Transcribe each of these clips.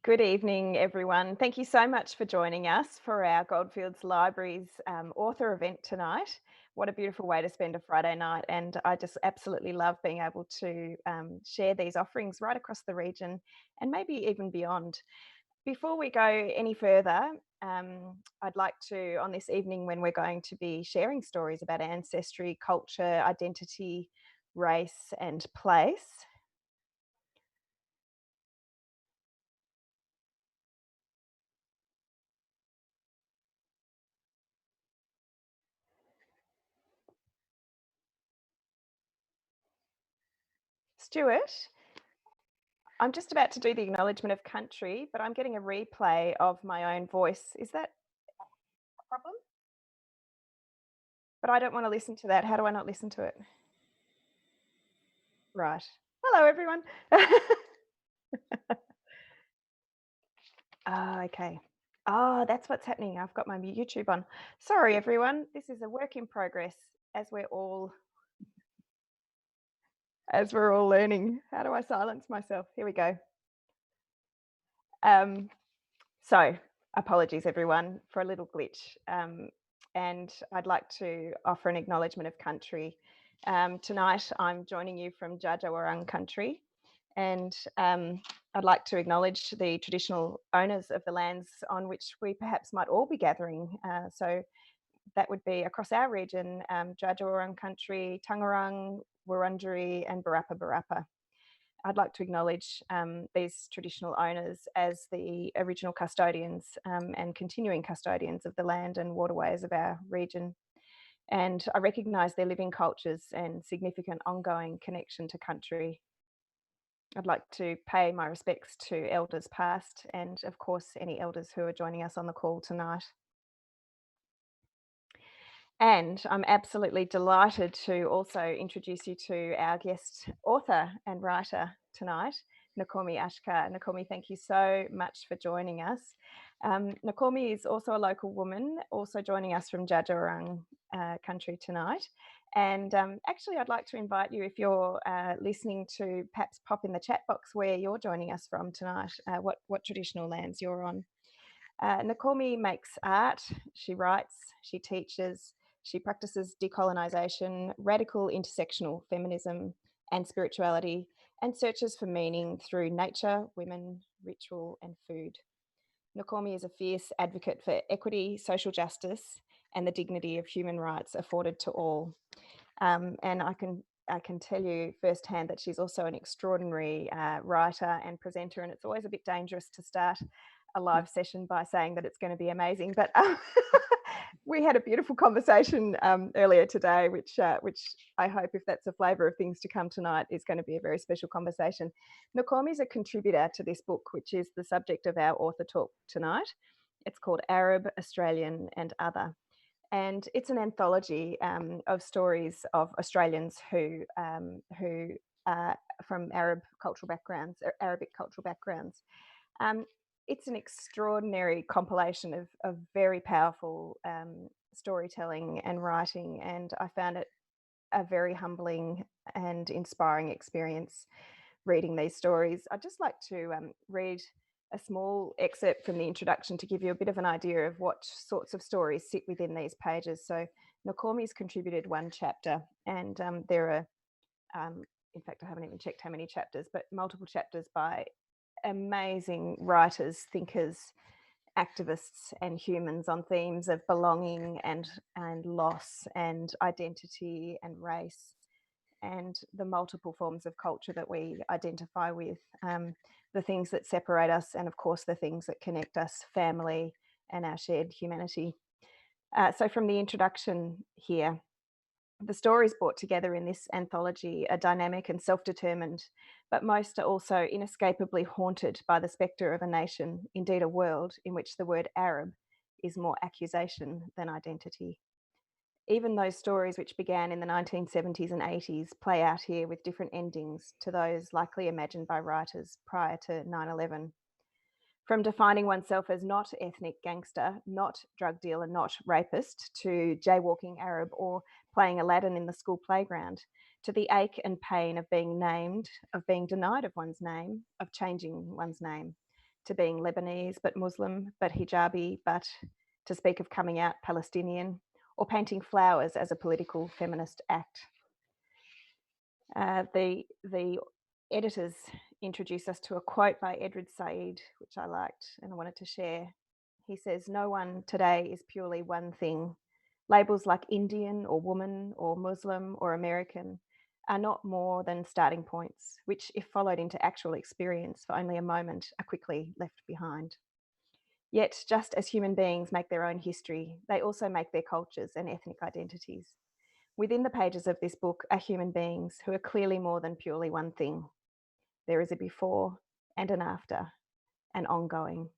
Good evening, everyone. Thank you so much for joining us for our Goldfields Libraries author event tonight. What a beautiful way to spend a Friday night. And I just absolutely love being able to share these offerings right across the region and maybe even beyond. Before we go any further, I'd like to, on this evening when we're going to be sharing stories about ancestry, culture, identity, race, and place. Stuart, I'm just about to do the acknowledgement of country, but I'm getting a replay of my own voice. Is that a problem? But I don't want to listen to that. How do I not listen to it? Right. Hello, everyone. Okay. Oh, that's what's happening. I've got my YouTube on. Sorry, everyone. This is a work in progress as we're all learning. How do I silence myself? Here we go. Um, So, apologies everyone for a little glitch. And I'd like to offer an acknowledgement of country. Tonight, I'm joining you from Dja country, and I'd like to acknowledge the traditional owners of the lands on which we perhaps might all be gathering. So that would be across our region, Dja country, Tangarang, Wurundjeri, and Barapa Barapa. I'd like to acknowledge these traditional owners as the original custodians and continuing custodians of the land and waterways of our region. And I recognise their living cultures and significant ongoing connection to country. I'd like to pay my respects to elders past and, of course, any elders who are joining us on the call tonight. And I'm absolutely delighted to also introduce you to our guest author and writer tonight, Nokomi Achkar. Nokomi, thank you so much for joining us. Nokomi is also a local woman, also joining us from Dja country tonight. And actually, I'd like to invite you, if you're listening, to perhaps pop in the chat box where you're joining us from tonight, what traditional lands you're on. Nokomi makes art, she writes, she teaches, she practices decolonisation, radical intersectional feminism and spirituality, and searches for meaning through nature, women, ritual, and food. Nokomi is a fierce advocate for equity, social justice, and the dignity of human rights afforded to all. And I can tell you firsthand that she's also an extraordinary writer and presenter, and it's always a bit dangerous to start a live session by saying that it's going to be amazing. But we had a beautiful conversation earlier today, which I hope, if that's a flavour of things to come tonight, is going to be a very special conversation. Nokomi is a contributor to this book, which is the subject of our author talk tonight. It's called Arab, Australian and Other. And it's an anthology of stories of Australians who are from Arabic cultural backgrounds. Um, it's an extraordinary compilation of very powerful storytelling and writing, and I found it a very humbling and inspiring experience reading these stories. I'd just like to read a small excerpt from the introduction to give you a bit of an idea of what sorts of stories sit within these pages. So Nokomi's contributed one chapter, and there are, in fact, I haven't even checked how many chapters, but multiple chapters by amazing writers, thinkers, activists and humans on themes of belonging and loss and identity and race and the multiple forms of culture that we identify with, the things that separate us, and of course the things that connect us, family and our shared humanity. So from the introduction here, the stories brought together in this anthology are dynamic and self-determined, but most are also inescapably haunted by the spectre of a nation, indeed a world, in which the word Arab is more accusation than identity. Even those stories which began in the 1970s and 80s play out here with different endings to those likely imagined by writers prior to 9/11. From defining oneself as not ethnic gangster, not drug dealer, not rapist, to jaywalking Arab or playing Aladdin in the school playground, to the ache and pain of being named, of being denied of one's name, of changing one's name. to being Lebanese but Muslim, but hijabi, but to speak of coming out Palestinian, or painting flowers as a political feminist act. The editors introduce us to a quote by Edward Said, which I liked and I wanted to share. He says, "No one today is purely one thing. Labels like Indian or woman or Muslim or American are not more than starting points, which, if followed into actual experience for only a moment, are quickly left behind. Yet, just as human beings make their own history, they also make their cultures and ethnic identities. Within the pages of this book are human beings who are clearly more than purely one thing. There is a before and an after, and ongoing.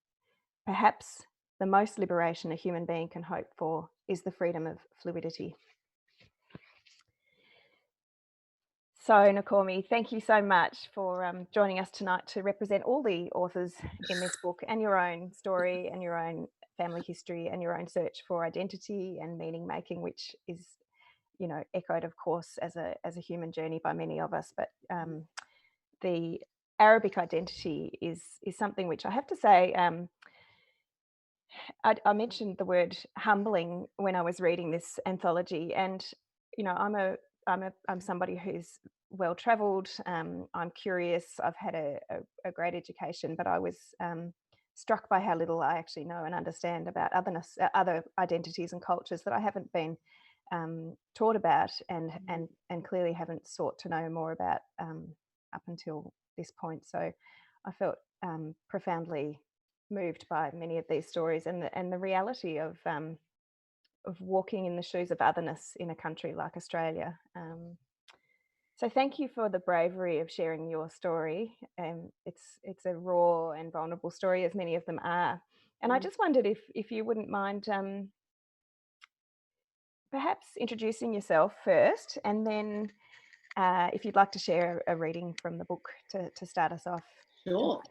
Perhaps the most liberation a human being can hope for is the freedom of fluidity." So, Nokomi, thank you so much for joining us tonight to represent all the authors in this book and your own story and your own family history and your own search for identity and meaning making, which is, you know, echoed, of course, as a human journey by many of us. But the Arabic identity is something which I have to say, I mentioned the word humbling when I was reading this anthology, and you know, I'm somebody who's well travelled. I'm curious. I've had a great education, but I was struck by how little I actually know and understand about otherness, other identities and cultures that I haven't been taught about, and clearly haven't sought to know more about up until this point. So I felt profoundly moved by many of these stories, and the reality of walking in the shoes of otherness in a country like Australia. So thank you for the bravery of sharing your story. It's a raw and vulnerable story, as many of them are. And I just wondered if you wouldn't mind perhaps introducing yourself first, and then if you'd like to share a reading from the book to start us off. Sure.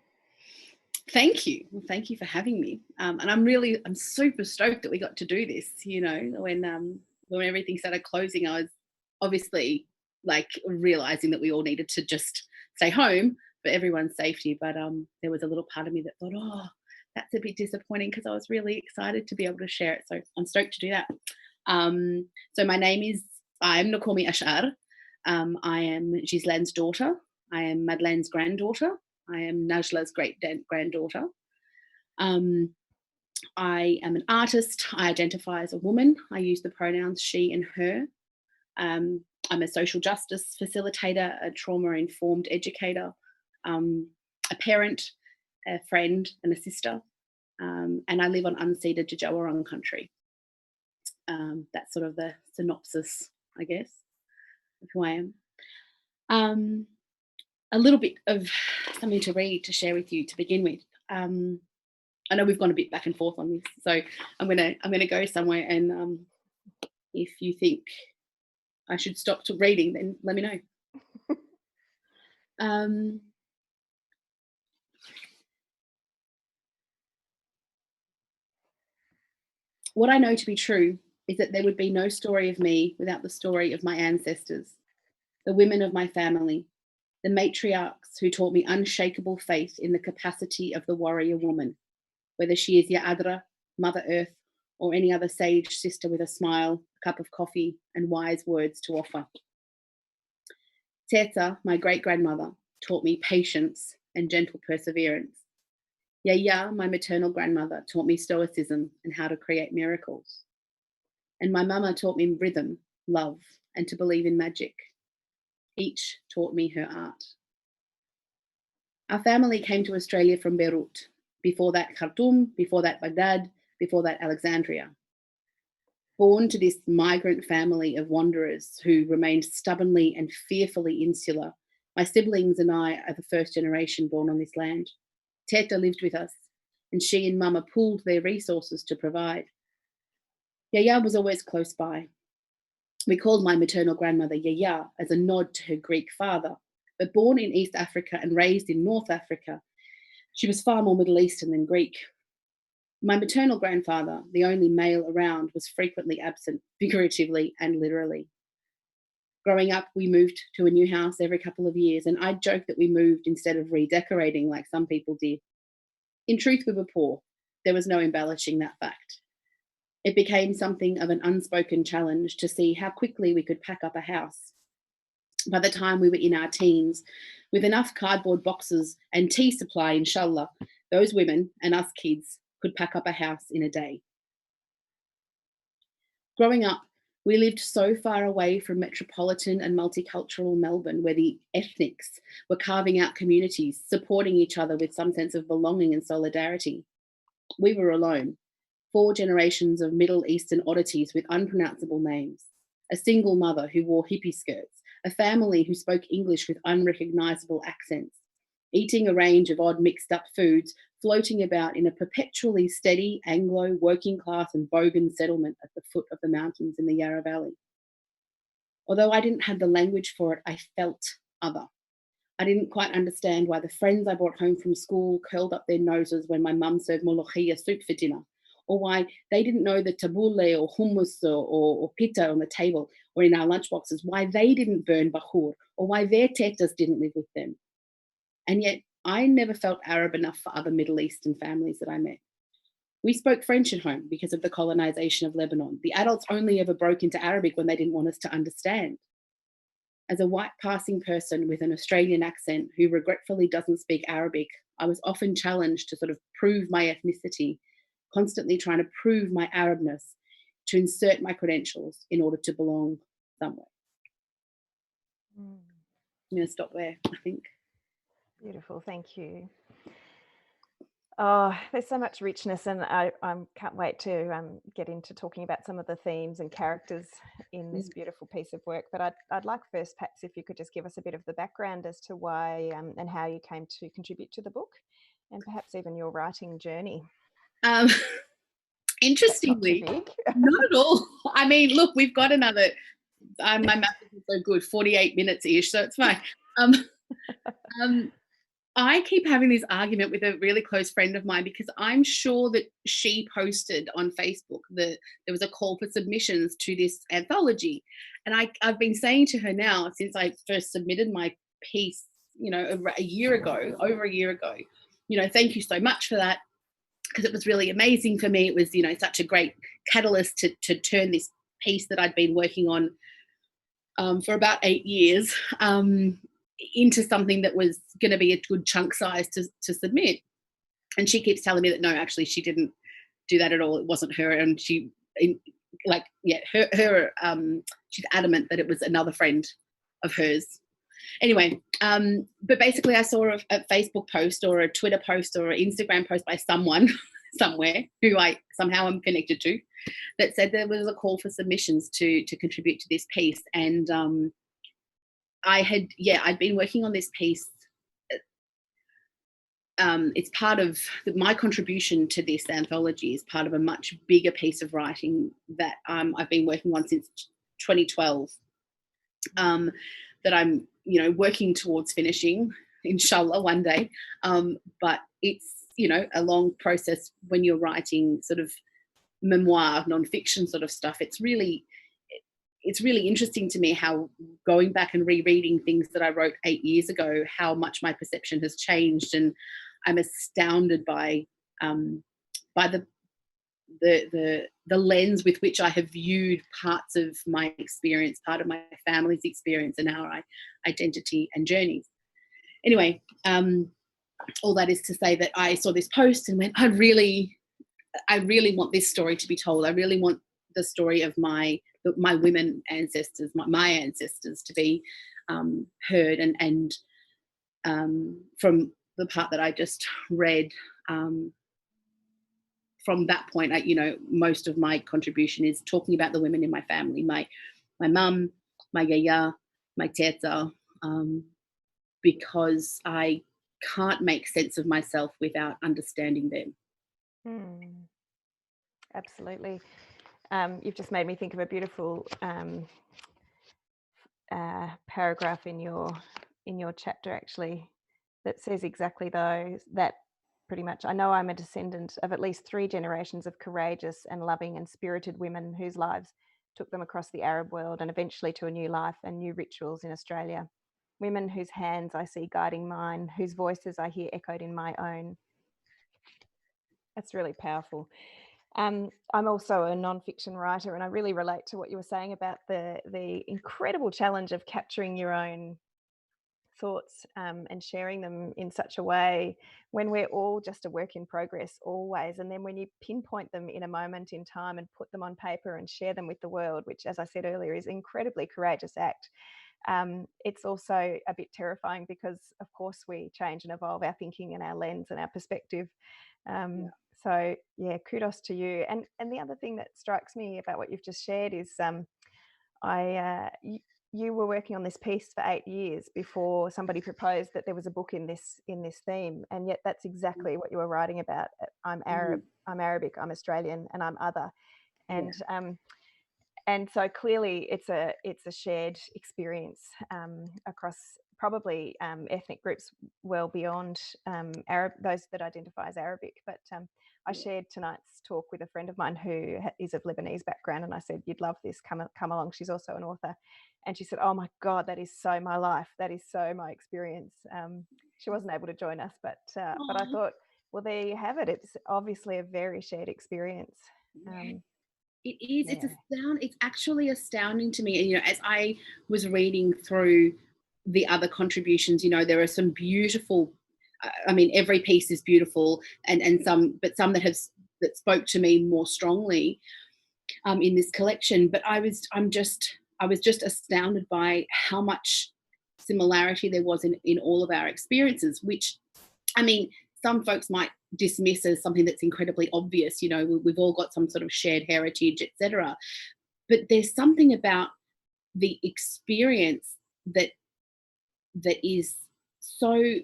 Thank you. Well, thank you for having me. And I'm super stoked that we got to do this. You know, when everything started closing, I was obviously like realizing that we all needed to just stay home for everyone's safety. But there was a little part of me that thought, oh, that's a bit disappointing, because I was really excited to be able to share it. So I'm stoked to do that. So I'm Nokomi Achkar. I am Ghislaine's daughter. I am Madeleine's granddaughter. I am Najla's great-granddaughter. I am an artist. I identify as a woman. I use the pronouns she and her. I'm a social justice facilitator, a trauma-informed educator, a parent, a friend, and a sister. And I live on unceded Djawarong country. That's sort of the synopsis, I guess, of who I am. A little bit of something to read to share with you to begin with. I know we've gone a bit back and forth on this, so I'm gonna go somewhere, and if you think I should stop reading, then let me know. What I know to be true is that there would be no story of me without the story of my ancestors, the women of my family, the matriarchs who taught me unshakable faith in the capacity of the warrior woman, whether she is Ya'adra, Mother Earth, or any other sage sister with a smile, a cup of coffee, and wise words to offer. Teta, my great-grandmother, taught me patience and gentle perseverance. Yaya, my maternal grandmother, taught me stoicism and how to create miracles. And my mama taught me rhythm, love, and to believe in magic. Each taught me her art. Our family came to Australia from Beirut, before that Khartoum, before that Baghdad, before that Alexandria. Born to this migrant family of wanderers who remained stubbornly and fearfully insular, my siblings and I are the first generation born on this land. Teta lived with us, and she and Mama pooled their resources to provide. Yaya was always close by. We called my maternal grandmother Yaya as a nod to her Greek father, but born in East Africa and raised in North Africa, she was far more Middle Eastern than Greek. My maternal grandfather, the only male around, was frequently absent, figuratively and literally. Growing up, we moved to a new house every couple of years, and I'd joke that we moved instead of redecorating like some people did. In truth, we were poor. There was no embellishing that fact. It became something of an unspoken challenge to see how quickly we could pack up a house. By the time we were in our teens, with enough cardboard boxes and tea supply, inshallah, those women and us kids could pack up a house in a day. Growing up, we lived so far away from metropolitan and multicultural Melbourne, where the ethnics were carving out communities, supporting each other with some sense of belonging and solidarity. We were alone. 4 generations of Middle Eastern oddities with unpronounceable names, a single mother who wore hippie skirts, a family who spoke English with unrecognisable accents, eating a range of odd mixed up foods, floating about in a perpetually steady Anglo working class and bogan settlement at the foot of the mountains in the Yarra Valley. Although I didn't have the language for it, I felt other. I didn't quite understand why the friends I brought home from school curled up their noses when my mum served molokhia soup for dinner, or why they didn't know the tabbouleh or hummus or pita on the table or in our lunchboxes, why they didn't burn bahur, or why their tetas didn't live with them. And yet I never felt Arab enough for other Middle Eastern families that I met. We spoke French at home because of the colonization of Lebanon. The adults only ever broke into Arabic when they didn't want us to understand. As a white passing person with an Australian accent who regretfully doesn't speak Arabic, I was often challenged to sort of prove my ethnicity, constantly trying to prove my Arabness, to insert my credentials in order to belong somewhere. Mm. I'm going to stop there, I think. Beautiful, thank you. Oh, there's so much richness, and I can't wait to get into talking about some of the themes and characters in this beautiful piece of work. But I'd like first, perhaps, if you could just give us a bit of the background as to why and how you came to contribute to the book, and perhaps even your writing journey. Interestingly, not too big. not at all. I mean, look, we've got another. My math is so good, 48 minutes ish, so it's fine. I keep having this argument with a really close friend of mine because I'm sure that she posted on Facebook that there was a call for submissions to this anthology. And I've been saying to her now, since I first submitted my piece, over a year ago, thank you so much for that, because it was really amazing for me. It was, such a great catalyst to turn this piece that I'd been working on for about 8 years into something that was going to be a good chunk size to submit. And she keeps telling me that no, actually she didn't do that at all. It wasn't her. And she's adamant that it was another friend of hers. Anyway, but basically I saw a Facebook post or a Twitter post or an Instagram post by someone somewhere who I somehow am connected to, that said there was a call for submissions to contribute to this piece. And I'd been working on this piece. It's part of my contribution to this anthology is part of a much bigger piece of writing that I've been working on since 2012, that I'm working towards finishing, inshallah, one day. But it's a long process when you're writing sort of memoir, non-fiction sort of stuff. It's really interesting to me how, going back and rereading things that I wrote 8 years ago, how much my perception has changed, and I'm astounded by the lens with which I have viewed parts of my experience, part of my family's experience, and our identity and journeys. Anyway, all that is to say that I saw this post and went, I really want this story to be told. I really want the story of my women ancestors, my ancestors, to be heard. And from the part that I just read, from that point, most of my contribution is talking about the women in my family, my mum, my yaya, my teta, because I can't make sense of myself without understanding them. Absolutely. You've just made me think of a beautiful paragraph in your chapter, actually, that says exactly that pretty much. I know I'm a descendant of at least 3 generations of courageous and loving and spirited women whose lives took them across the Arab world and eventually to a new life and new rituals in Australia. Women whose hands I see guiding mine, whose voices I hear echoed in my own. That's really powerful. I'm also a non-fiction writer, and I really relate to what you were saying about the incredible challenge of capturing your own thoughts, and sharing them in such a way when we're all just a work in progress always. And then when you pinpoint them in a moment in time and put them on paper and share them with the world, which, as I said earlier, is an incredibly courageous act. It's also a bit terrifying because, of course, we change and evolve our thinking and our lens and our perspective. Yeah. So, yeah, kudos to you. And the other thing that strikes me about what you've just shared is, you were working on this piece for 8 years before somebody proposed that there was a book in this theme, and yet that's exactly what you were writing about. I'm Arab, Mhm. I'm Arabic, I'm Australian, and I'm other. Yeah. And so clearly it's a shared experience, across probably, ethnic groups well beyond, Arab, those that identify as Arabic. But I Yeah. shared tonight's talk with a friend of mine who is of Lebanese background, and I said, "You'd love this. Come along." She's also an author, and she said, "Oh my God, that is so my life. That is so my experience." She wasn't able to join us, but I Aw. thought, well, there you have it. It's obviously a very shared experience. Yeah. Um, It is. yeah. It's actually astounding to me. And, as I was reading through the other contributions, there are some beautiful. I mean, every piece is beautiful, and some, but some that spoke to me more strongly in this collection. But I was just astounded by how much similarity there was in all of our experiences. Which, I mean, some folks might dismiss as something that's incredibly obvious. We've all got some sort of shared heritage, etc. But there's something about the experience that is so,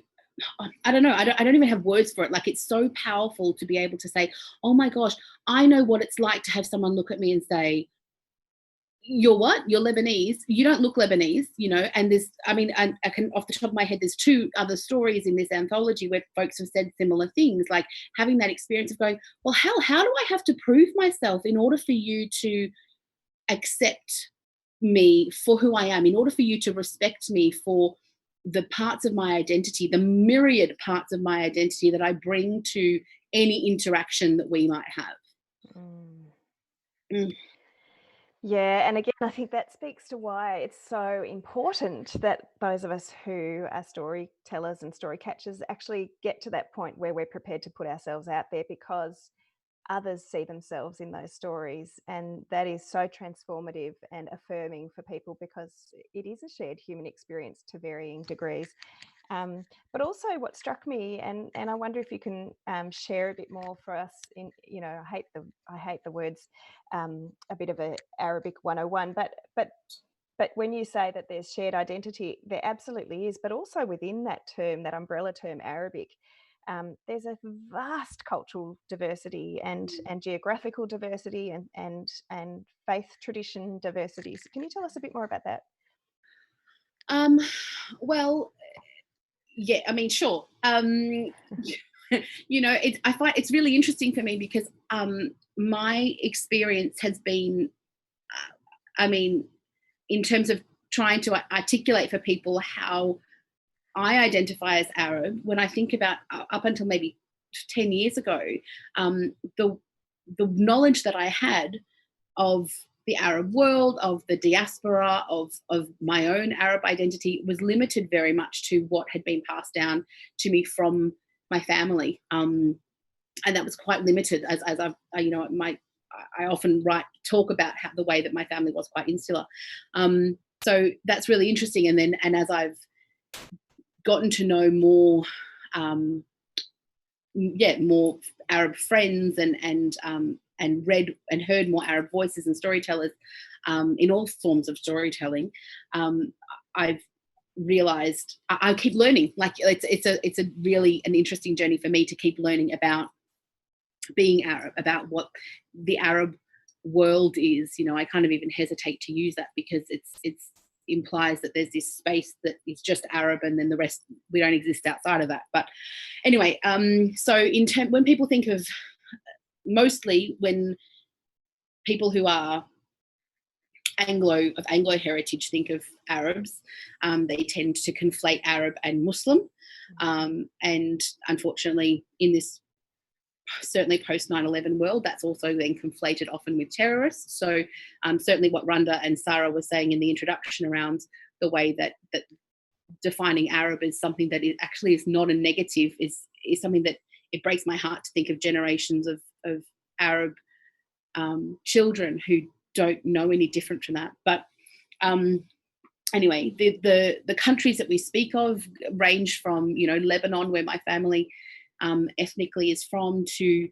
I don't know. I don't even have words for it. Like, it's so powerful to be able to say, "Oh my gosh, I know what it's like to have someone look at me and say, 'You're what? You're Lebanese. You don't look Lebanese,'" And this, I mean, I can, off the top of my head, there's two other stories in this anthology where folks have said similar things, like having that experience of going, "Well, how do I have to prove myself in order for you to accept me for who I am, in order for you to respect me for the parts of my identity, the myriad parts of my identity that I bring to any interaction that we might have." Mm. Mm. Yeah, and again, I think that speaks to why it's so important that those of us who are storytellers and story catchers actually get to that point where we're prepared to put ourselves out there, because others see themselves in those stories. And that is so transformative and affirming for people, because it is a shared human experience to varying degrees. But also, what struck me, and I wonder if you can, share a bit more for us. I hate the words, a bit of a Arabic 101, but when you say that there's shared identity, there absolutely is. But also within that term, that umbrella term Arabic, there's a vast cultural diversity and geographical diversity and faith tradition diversity. So can you tell us a bit more about that? Um, well, yeah, I mean, sure. I find it's really interesting for me because my experience has been, I mean, in terms of trying to articulate for people how I identify as Arab, when I think about up until maybe 10 years ago, um, the, the knowledge that I had of the Arab world, of the diaspora, of my own Arab identity was limited very much to what had been passed down to me from my family. And that was quite limited, as I often talk about how the way that my family was quite insular. So that's really interesting. And as I've gotten to know more, um, more Arab friends and read and heard more Arab voices and storytellers in all forms of storytelling, I've realized I keep learning. Like, it's a really an interesting journey for me to keep learning about being Arab, about what the Arab world is. I kind of even hesitate to use that because it's implies that there's this space that is just Arab and then the rest, we don't exist outside of that. But anyway, so when people think of, mostly when people who are Anglo heritage think of Arabs, they tend to conflate Arab and Muslim. And unfortunately, in this certainly post 9/11 world, that's also then conflated often with terrorists. So certainly what Randa and Sarah were saying in the introduction around the way that defining Arab as something that it actually is not a negative is something that it breaks my heart to think of generations of Arab children who don't know any different from that. But anyway, the countries that we speak of range from, you know, Lebanon, where my family ethnically is from, to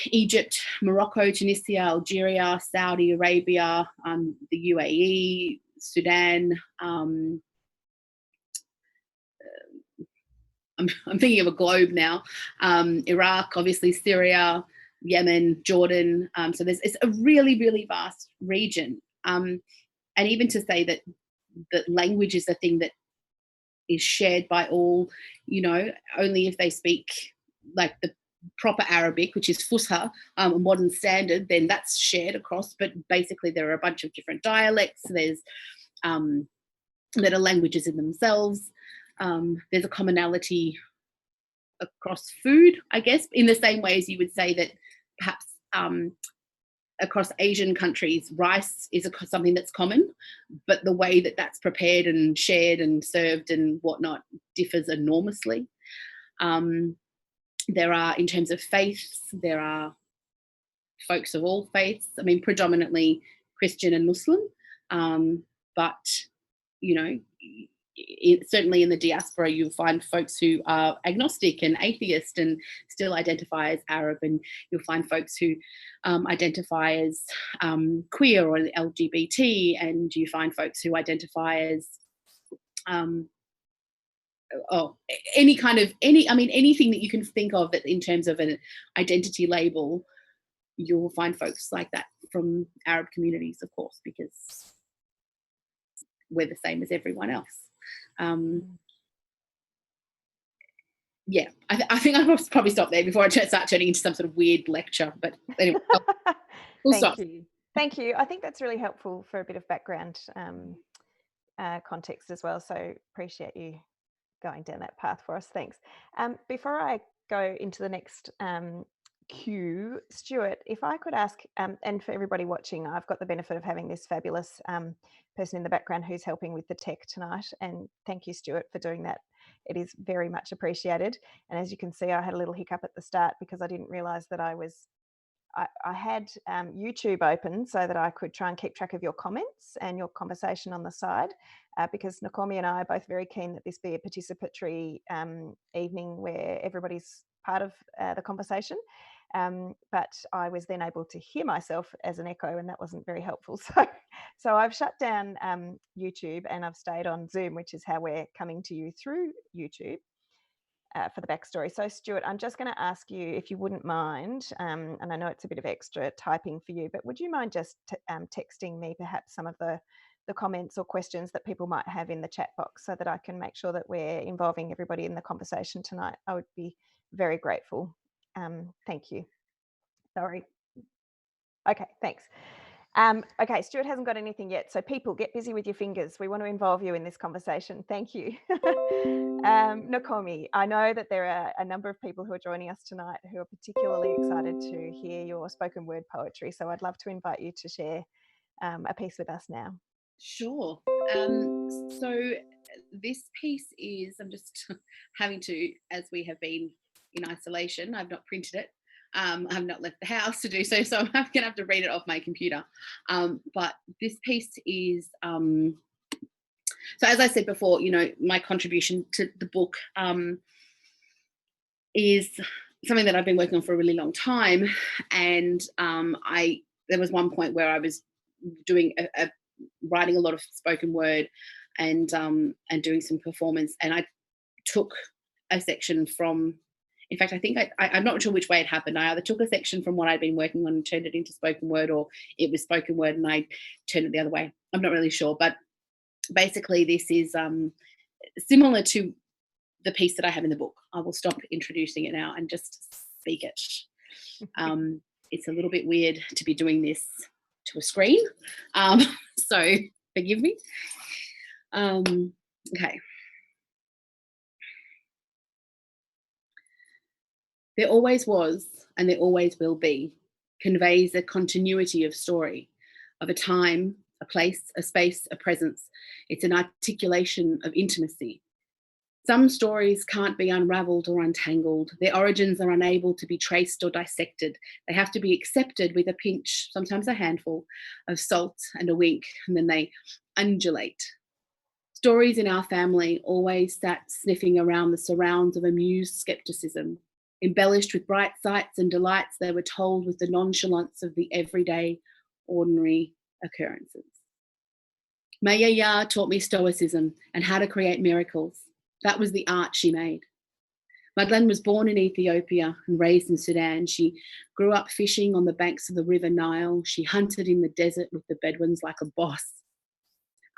Egypt, Morocco, Tunisia, Algeria, Saudi Arabia, the UAE, Sudan. I'm thinking of a globe now. Iraq, obviously, Syria, Yemen, Jordan. So it's a really, really vast region. And even to say that language is a thing that is shared by all, you know, only if they speak like the proper Arabic, which is Fusha, a modern standard, then that's shared across. But basically, there are a bunch of different dialects. There's that are languages in themselves. There's a commonality across food, I guess, in the same way as you would say that perhaps across Asian countries, rice is something that's common, but the way that that's prepared and shared and served and whatnot differs enormously. There are, in terms of faiths, there are folks of all faiths. I mean, predominantly Christian and Muslim, but, you know, certainly in the diaspora, you'll find folks who are agnostic and atheist and still identify as Arab, and you'll find folks who identify as queer or LGBT, and you find folks who identify as anything that you can think of that in terms of an identity label. You'll find folks like that from Arab communities, of course, because we're the same as everyone else. Yeah, I think I'll probably stop there before I start turning into some sort of weird lecture. But anyway, we'll stop. Thank you. I think that's really helpful for a bit of background context as well. So appreciate you going down that path for us. Thanks. Before I go into the next cue, Stuart, if I could ask, and for everybody watching, I've got the benefit of having this fabulous person in the background who's helping with the tech tonight, and thank you, Stuart, for doing that. It is very much appreciated. And as you can see, I had a little hiccup at the start because I didn't realise that I had YouTube open so that I could try and keep track of your comments and your conversation on the side, because Nokomi and I are both very keen that this be a participatory evening where everybody's part of the conversation. But I was then able to hear myself as an echo, and that wasn't very helpful. So I've shut down YouTube and I've stayed on Zoom, which is how we're coming to you through YouTube. For the backstory. So Stuart, I'm just going to ask you if you wouldn't mind, and I know it's a bit of extra typing for you, but would you mind just texting me perhaps some of the comments or questions that people might have in the chat box so that I can make sure that we're involving everybody in the conversation tonight? I would be very grateful. Thank you. Sorry. Okay, thanks. Okay, Stuart hasn't got anything yet, so people, get busy with your fingers. We want to involve you in this conversation. Thank you. Nokomi, I know that there are a number of people who are joining us tonight who are particularly excited to hear your spoken word poetry, so I'd love to invite you to share a piece with us now. Sure. So this piece is, I'm just having to, as we have been in isolation, I've not printed it. I've not left the house to do so, so I'm going to have to read it off my computer. But this piece is, so as I said before, you know, my contribution to the book is something that I've been working on for a really long time. And there was one point where I was doing writing a lot of spoken word and doing some performance, and I took a section from, in fact, I think I'm not sure which way it happened. I either took a section from what I'd been working on and turned it into spoken word, or it was spoken word and I turned it the other way. I'm not really sure. But basically this is similar to the piece that I have in the book. I will stop introducing it now and just speak it. It's a little bit weird to be doing this to a screen. So forgive me. Okay. There always was, and there always will be, conveys a continuity of story, of a time, a place, a space, a presence. It's an articulation of intimacy. Some stories can't be unraveled or untangled. Their origins are unable to be traced or dissected. They have to be accepted with a pinch, sometimes a handful, of salt and a wink, and then they undulate. Stories in our family always sat sniffing around the surrounds of amused skepticism. Embellished with bright sights and delights, they were told with the nonchalance of the everyday, ordinary occurrences. My yaya taught me stoicism and how to create miracles. That was the art she made. Madeleine was born in Ethiopia and raised in Sudan. She grew up fishing on the banks of the River Nile. She hunted in the desert with the Bedouins like a boss.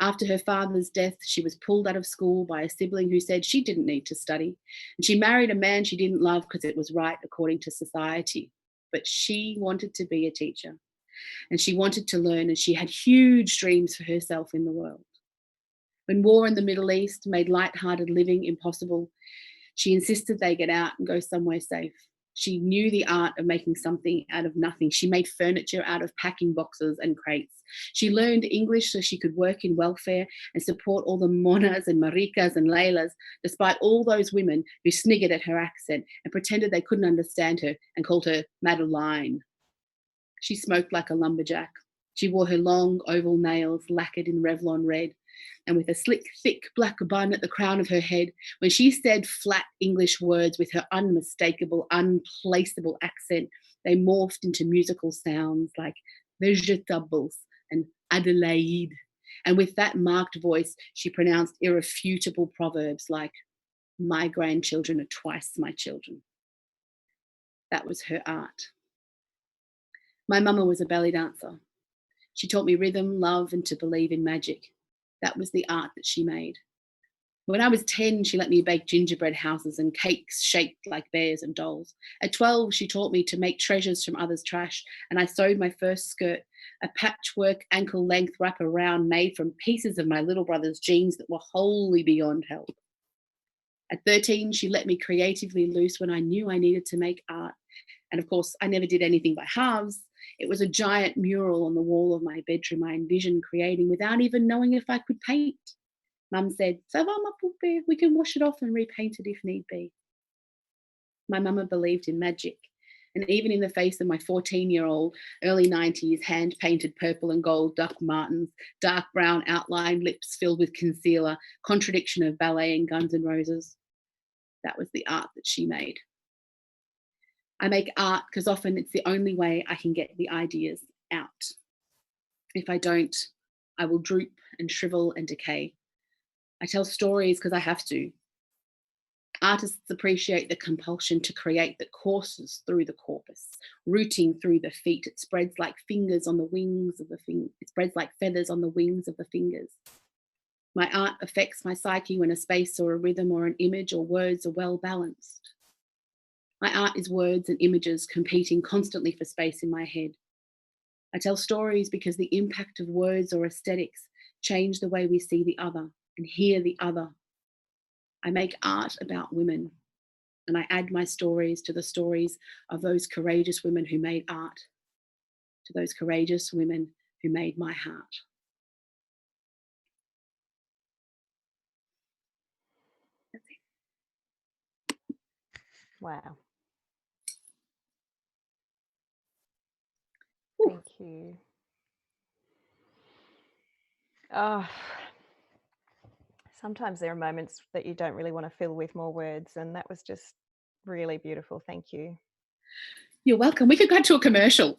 After her father's death, she was pulled out of school by a sibling who said she didn't need to study. And she married a man she didn't love because it was right according to society. But she wanted to be a teacher and she wanted to learn, and she had huge dreams for herself in the world. When war in the Middle East made light-hearted living impossible, she insisted they get out and go somewhere safe. She knew the art of making something out of nothing. She made furniture out of packing boxes and crates. She learned English so she could work in welfare and support all the Monas and Marikas and Leilas, despite all those women who sniggered at her accent and pretended they couldn't understand her and called her Madeline. She smoked like a lumberjack. She wore her long oval nails lacquered in Revlon red, and with a slick, thick black bun at the crown of her head, when she said flat English words with her unmistakable, unplaceable accent, they morphed into musical sounds like vegetables and Adelaide. And with that marked voice, she pronounced irrefutable proverbs like, my grandchildren are twice my children. That was her art. My mama was a belly dancer. She taught me rhythm, love, and to believe in magic. That was the art that she made. When I was 10, she let me bake gingerbread houses and cakes shaped like bears and dolls. At 12, she taught me to make treasures from others' trash, and I sewed my first skirt, a patchwork ankle-length wraparound made from pieces of my little brother's jeans that were wholly beyond help. At 13, she let me creatively loose when I knew I needed to make art. And of course, I never did anything by halves. It was a giant mural on the wall of my bedroom I envisioned creating without even knowing if I could paint. Mum said, "Ça va, ma poupée, we can wash it off and repaint it if need be." My mama believed in magic. And even in the face of my 14-year-old, early 90s, hand-painted purple and gold Doc Martens, dark brown outlined lips filled with concealer, contradiction of ballet and Guns N' Roses, that was the art that she made. I make art because often it's the only way I can get the ideas out. If I don't, I will droop and shrivel and decay. I tell stories because I have to. Artists appreciate the compulsion to create that courses through the corpus, rooting through the feet. It spreads like fingers on the wings of the It spreads like feathers on the wings of the fingers. My art affects my psyche when a space or a rhythm or an image or words are well balanced. My art is words and images competing constantly for space in my head. I tell stories because the impact of words or aesthetics change the way we see the other and hear the other. I make art about women, and I add my stories to the stories of those courageous women who made art, to those courageous women who made my heart. That's it. Wow. Ooh. Thank you. Oh, sometimes there are moments that you don't really want to fill with more words, and that was just really beautiful. Thank you. You're welcome. We could go to a commercial.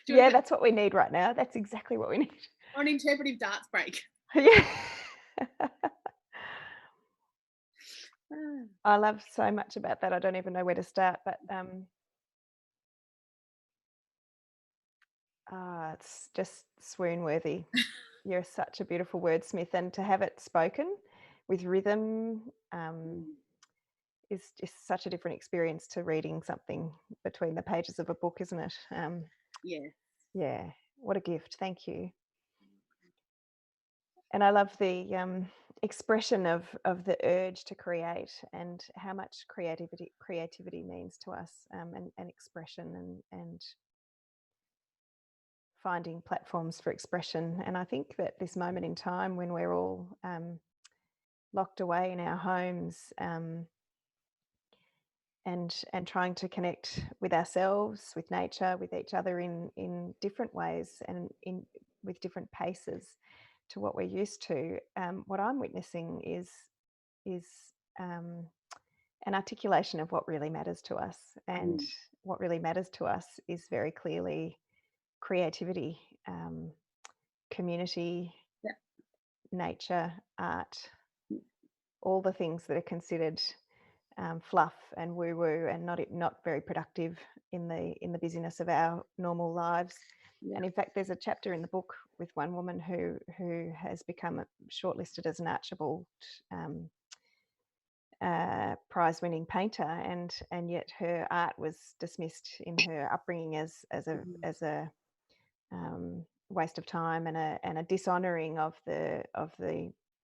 Yeah, that's what we need right now. That's exactly what we need. Or an interpretive darts break. Yeah. I love so much about that. I don't even know where to start, but it's just swoon worthy. You're such a beautiful wordsmith, and to have it spoken with rhythm is just such a different experience to reading something between the pages of a book, isn't it? Yeah, what a gift. Thank you. And I love the expression of the urge to create, and how much creativity means to us, and expression, and finding platforms for expression. And I think that this moment in time, when we're all locked away in our homes, and trying to connect with ourselves, with nature, with each other in different ways, and with different paces to what we're used to, what I'm witnessing is an articulation of what really matters to us. And what really matters to us is very clearly creativity, community, Yeah. nature, art, all the things that are considered fluff and woo-woo and not very productive in the busyness of our normal lives. Yeah. And in fact, there's a chapter in the book with one woman who has become shortlisted as an Archibald prize-winning painter, and yet her art was dismissed in her upbringing as a waste of time, and a dishonouring of the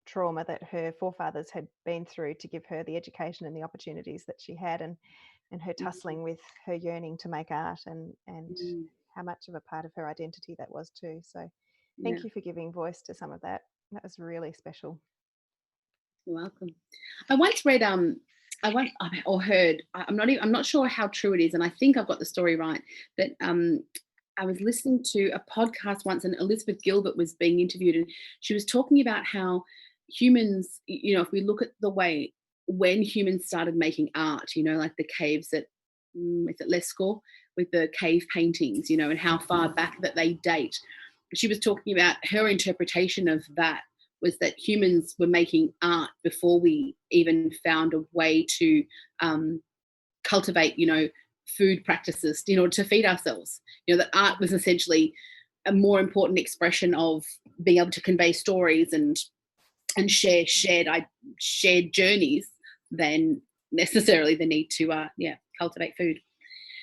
trauma that her forefathers had been through to give her the education and the opportunities that she had, and her tussling with her yearning to make art, and how much of a part of her identity that was too. So thank you for giving voice to some of that. That was really special. You're welcome. I once read or heard, I'm not sure how true it is, and I think I've got the story right, that I was listening to a podcast once, and Elizabeth Gilbert was being interviewed, and she was talking about how humans, if we look at the way when humans started making art, like the caves at, is it Lascaux, with the cave paintings, and how far back that they date. She was talking about her interpretation of that was that humans were making art before we even found a way to cultivate, food practices in order to feed ourselves. That art was essentially a more important expression of being able to convey stories and share shared journeys than necessarily the need to cultivate food.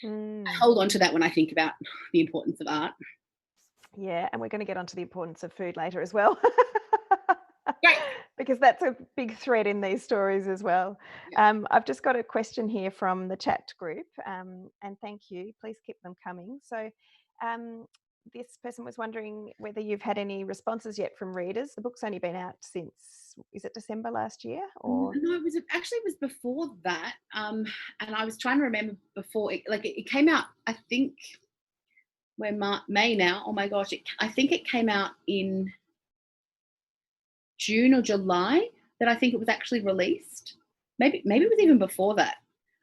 I hold on to that when I think about the importance of art. Yeah, and we're going to get onto the importance of food later as well. Great. Because that's a big thread in these stories as well. Yeah. I've just got a question here from the chat group, and thank you. Please keep them coming. So this person was wondering whether you've had any responses yet from readers. The book's only been out since, is it December last year? Or no, it was before that. And I was trying to remember before it came out, I think we're May now. Oh my gosh, I think it came out in June or July that I think it was actually released. Maybe it was even before that.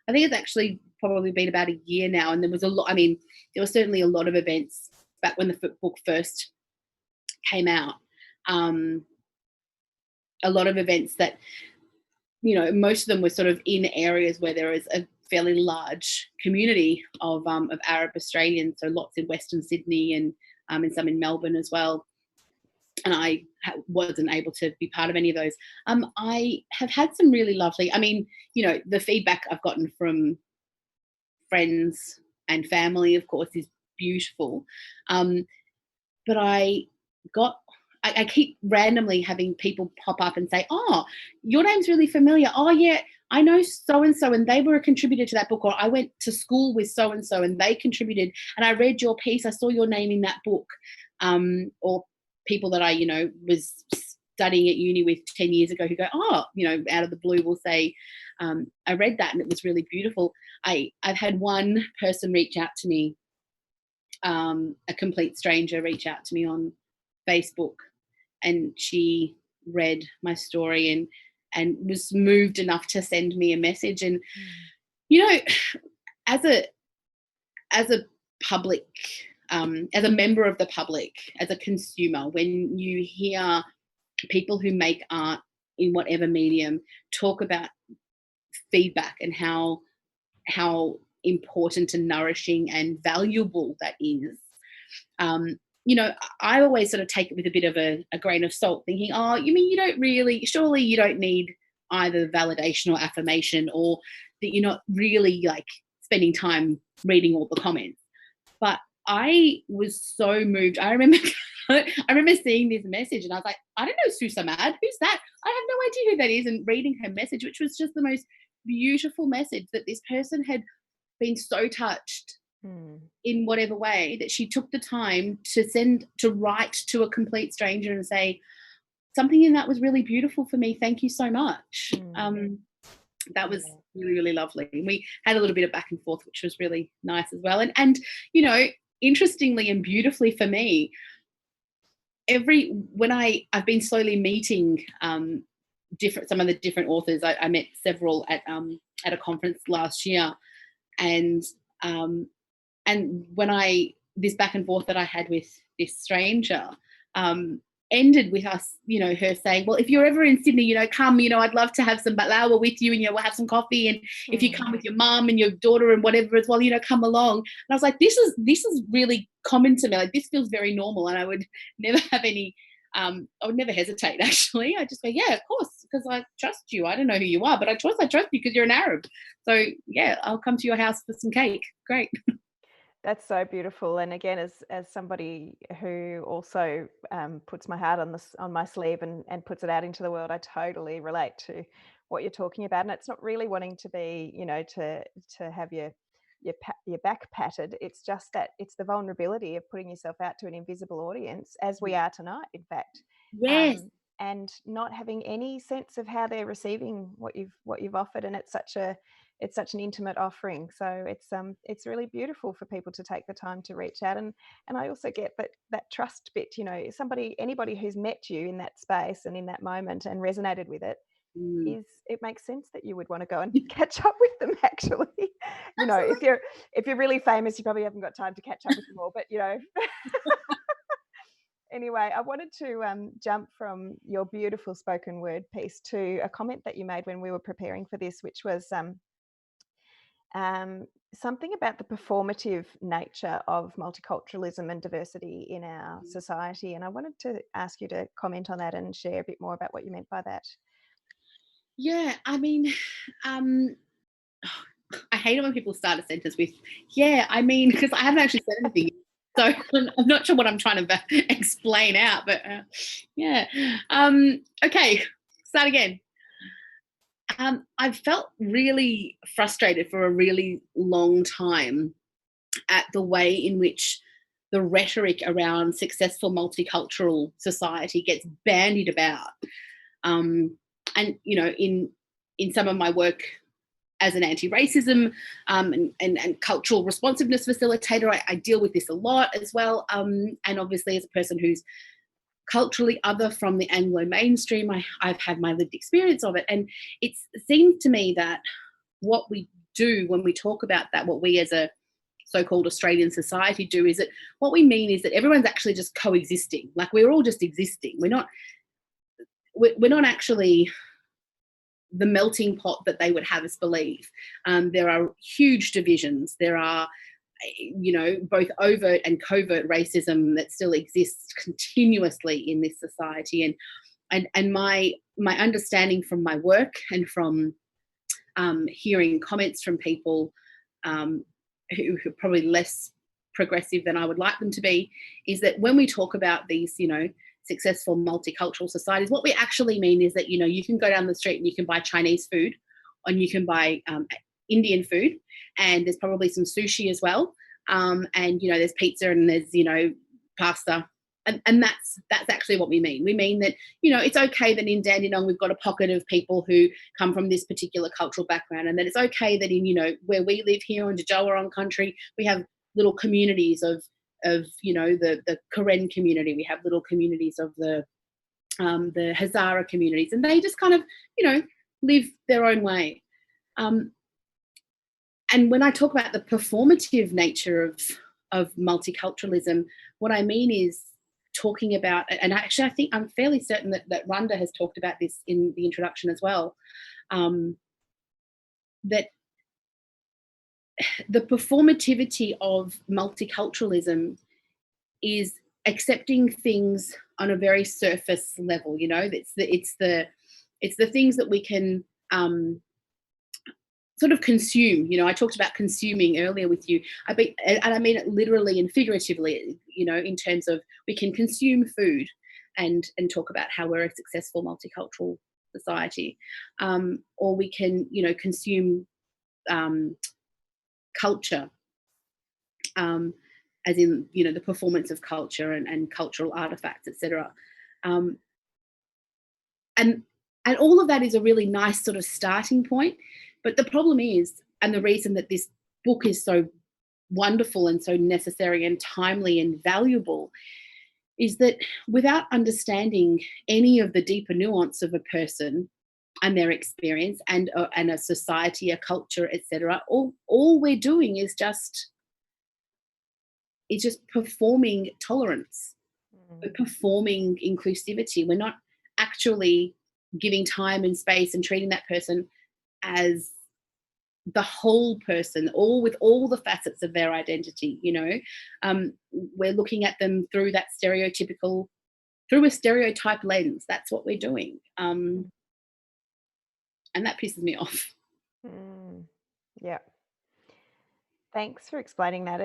I think it's actually probably been about a year now, and there was a lot. I mean, there were certainly a lot of events back when the book first came out. A lot of events that, most of them were sort of in areas where there is a fairly large community of Arab Australians, so lots in Western Sydney and some in Melbourne as well. And I wasn't able to be part of any of those. I have had some really lovely, the feedback I've gotten from friends and family, of course, is beautiful. But I keep randomly having people pop up and say, "Oh, your name's really familiar. Oh, yeah, I know so-and-so, and they were a contributor to that book," or "I went to school with so-and-so, and they contributed, and I read your piece. I saw your name in that book." Or people that I, was studying at uni with 10 years ago who go, "Oh," out of the blue will say, "I read that and it was really beautiful." I've had one person reach out to me, a complete stranger reach out to me on Facebook, and she read my story and was moved enough to send me a message. And as a public, as a member of the public, as a consumer, when you hear people who make art in whatever medium talk about feedback and how important and nourishing and valuable that is, I always sort of take it with a bit of a grain of salt, thinking, "Oh, you mean surely you don't need either validation or affirmation, or that you're not really like spending time reading all the comments." But I was so moved. I remember I remember seeing this message and I was like, I don't know Susa Mad. Who's that? I have no idea who that is. And reading her message, which was just the most beautiful message, that this person had been so touched in whatever way that she took the time to write to a complete stranger and say, something in that was really beautiful for me. Thank you so much. That was really, really lovely. And we had a little bit of back and forth, which was really nice as well. And you know, interestingly and beautifully for me, when I've been slowly meeting some of the different authors. I met several at a conference last year, and when this back and forth that I had with this stranger ended with us, you know, her saying, well, if you're ever in Sydney, you know, come, you know, I'd love to have some baklawa with you, and, you know, we'll have some coffee. And if you come with your mum and your daughter and whatever as well, you know, come along. And I was like, this is really common to me. Like, this feels very normal. And I would never have any, I would never hesitate, actually. I just go, yeah, of course, because I trust you. I don't know who you are, but I trust you because you're an Arab. So yeah, I'll come to your house for some cake. Great. That's so beautiful. And again, as somebody who also puts my heart on my sleeve and puts it out into the world, I totally relate to what you're talking about. And it's not really wanting to be, you know, to have your back patted. It's just that it's the vulnerability of putting yourself out to an invisible audience, as we are tonight, in fact. Yes. And not having any sense of how they're receiving what you've offered. And it's such an intimate offering. So it's really beautiful for people to take the time to reach out. And I also get that trust bit, you know, anybody who's met you in that space and in that moment and resonated with it, it makes sense that you would want to go and catch up with them, actually. You know, if you're really famous, you probably haven't got time to catch up with them all, but you know. Anyway, I wanted to jump from your beautiful spoken word piece to a comment that you made when we were preparing for this, which was something about the performative nature of multiculturalism and diversity in our society. And I wanted to ask you to comment on that and share a bit more about what you meant by that. Yeah, I mean, I hate it when people start a sentence with, yeah, I mean, because I haven't actually said anything. So I'm not sure what I'm trying to explain out, but yeah. Okay, start again. I've felt really frustrated for a really long time at the way in which the rhetoric around successful multicultural society gets bandied about. And, you know, in some of my work as an anti-racism and cultural responsiveness facilitator, I deal with this a lot as well. And obviously as a person who's culturally other from the Anglo mainstream, I've had my lived experience of it. And it seems to me that what we do when we talk about that, what we as a so-called Australian society do, is that what we mean is that everyone's actually just coexisting. Like, we're all just existing. We're not actually the melting pot that they would have us believe. There are huge divisions. There are, you know, both overt and covert racism that still exists continuously in this society. And my understanding from my work and from hearing comments from people who are probably less progressive than I would like them to be, is that when we talk about these, you know, successful multicultural societies, what we actually mean is that, you know, you can go down the street and you can buy Chinese food, and you can buy Indian food, and there's probably some sushi as well, and, you know, there's pizza and there's, you know, pasta, and that's actually what we mean. We mean that, you know, it's okay that in Dandenong we've got a pocket of people who come from this particular cultural background, and that it's okay that in, you know, where we live here in Jajawarong country, we have little communities of you know, the Karen community. We have little communities of the Hazara communities, and they just kind of, you know, live their own way. And when I talk about the performative nature of multiculturalism, what I mean is talking about, and actually I think I'm fairly certain that Rhonda has talked about this in the introduction as well, that the performativity of multiculturalism is accepting things on a very surface level. You know, it's the things that we can sort of consume. I talked about consuming earlier with you. And I mean it literally and figuratively, in terms of we can consume food and talk about how we're a successful multicultural society, or we can, consume culture, as in, the performance of culture and cultural artifacts, etc. And all of that is a really nice sort of starting point. But the problem is, and the reason that this book is so wonderful and so necessary and timely and valuable, is that without understanding any of the deeper nuance of a person and their experience and a society, a culture, etc., all we're doing is just performing tolerance. We're performing inclusivity. We're not actually giving time and space and treating that person as the whole person, all with all the facets of their identity. We're looking at them through a stereotype lens. That's what we're doing, and that pisses me off. Yeah. Thanks for explaining that.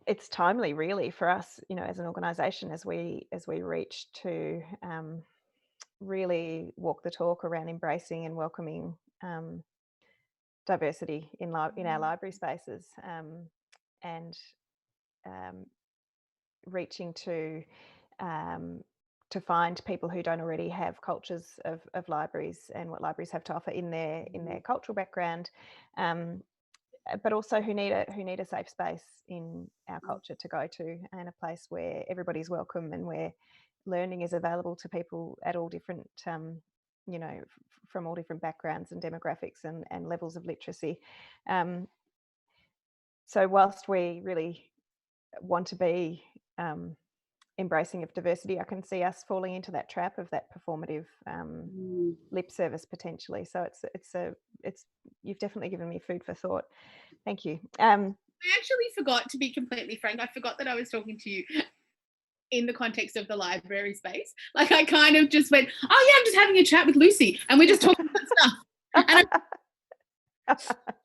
It's timely, really, for us, as an organisation, as we reach to really walk the talk around embracing and welcoming diversity in our library spaces, and reaching to find people who don't already have cultures of libraries and what libraries have to offer in their cultural background, but also who need a safe space in our culture to go to, and a place where everybody's welcome and where learning is available to people at all different, from all different backgrounds and demographics and levels of literacy. So whilst we really want to be embracing of diversity, I can see us falling into that trap of that performative lip service potentially. So it's you've definitely given me food for thought. Thank you. I actually forgot, to be completely frank, I forgot that I was talking to you in the context of the library space. Like, I kind of just went, oh yeah, I'm just having a chat with Lucy and we're just talking about stuff.